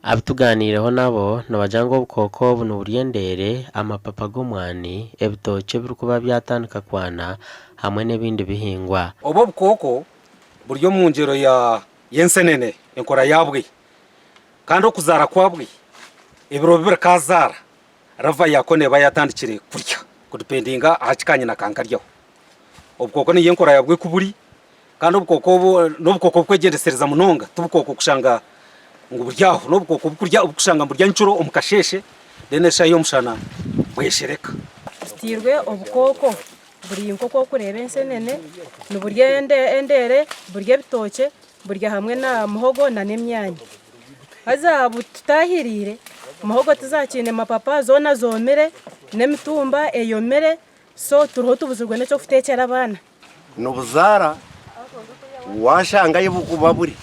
Abituganireho nabo nabajanga obukooko buno buryendere amapapa g'omwani ebitoke biri kuba byatandika kwana hamwe n'ebindi bihingwa. Obo obukooko buryo mu ngero y'ensenene enkora yabwe kandi okuzara kwabwe ebiro bibiri kazara rava yakone bayatandikire kurya kudipendinga ahakikanye na kankaryaho. Obukooko ni yenkora yabwe kuburi kandi obukooko n'obukooko bwegendesereza munonga tubukooko kushanga ngo buryaho n'obukooko bukurya okushanga burya nchuro omukasheshe denesha y'omushana bweshereka. Stirwe obukooko buri inkoko kureba ensenene nuburya endere burya bitoke burya hamwe na muhogo na nemyanya hazabu tutahirire muhogo tuzakine mapapa zona zomere nemitumba eyomere so turuho tubuzurwe n'icyo kutekera abana nobuzara washanga yibukuba buri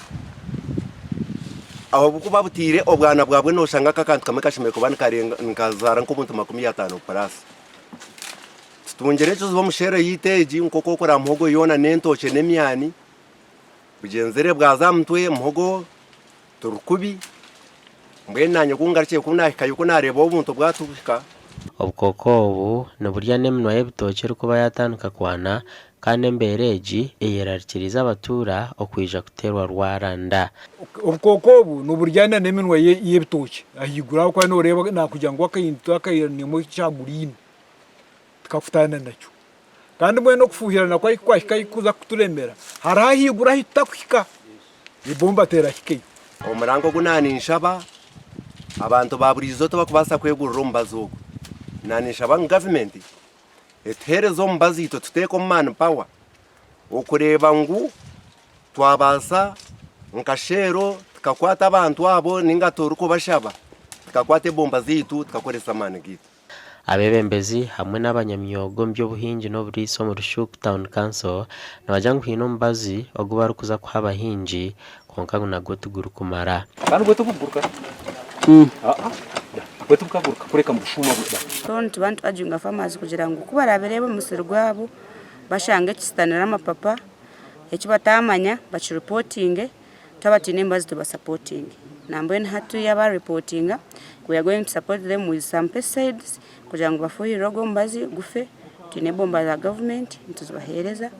aho bukuba butire obwana bwabwe noshanga kakantu kamwe kashimye kubana karenga nkazara nk'umuntu 50 plus tungerecho zo mushere yiteji nkoko kora muhogo yona nentoche nemyani bugenzere bwaza mutwe muhogo turukubi mbenanye kungarike kunahikaye kunareba obuntu bwatubika. Obukooko obu noburya n'eminwa y'ebitoke kuba yatandika kwana kandi embereji eyerarikiriza abatura okwija kuterwa rwaranda. Obukooko obu noburyana n'eminwa y'ebitoke ahigura kwa noreba nakugira ngo akayintu akayirnemo cyagurine tukafutana nacyo kandi mwe no kufuhirana kwa kuza kuturemera harahigura hitakwika ibomba tera hike omurango gunani nshaba abantu baburizo to bakubasa kwegurura ombazo nani nshaba government eterezo ombazito tuteko man power okureba ngu twabasa nkashero tukakwata abantu abo ningatoruko bashaba tukakwata bomba zitu tukakoresa mane gitu. Abebembezi hamwe n'abanyamyogo by'obuhingi n'oburiso mu Rushuku Town Council nabajanga hino mbazi oguba rukuza kwa abahingi konka nago tuguru kumara kandi gwe tukuguruka gwe tukaguruka kureka mu bushuma buda tontu bantu ajunga farmers kugira ngo kubarabirebe musiri gwabo bashanga kistanira amapapa eki batamanya bachi reporting tabatine mbazi to supporting nambe hatu yaba reporting we are going to support them with some pesticides kugira ngo bafuhire rogo mbazi gufe tine bomba za government tuzibahereza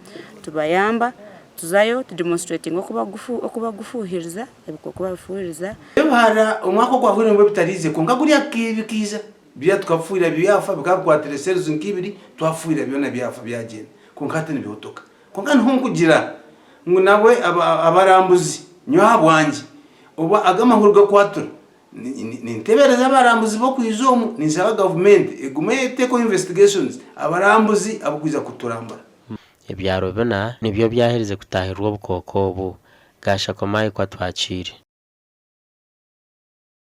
tubayamba tuzayo to demonstrating okuba gufuhiriza ebikoko bafuhiriza ebara umwako kwa hwire ngo bitarize ko ngaguriya kibikiza bya tukafuhira byafa bikakwatire series nkibiri twafuhira byona byafa byagenda ko nkatene byotoka ko ngani hunkugira ngo nawe abarambuzi nyo habwanje oba agamahurwa kwatura nintebereza abarambuzi bo kwizomu nisaba government egumete ko investigations abarambuzi abukwiza kuturambara. Ebyaro bana nibyo byaherize kutahirwa obukooko obu gasha komaye kwa twakire.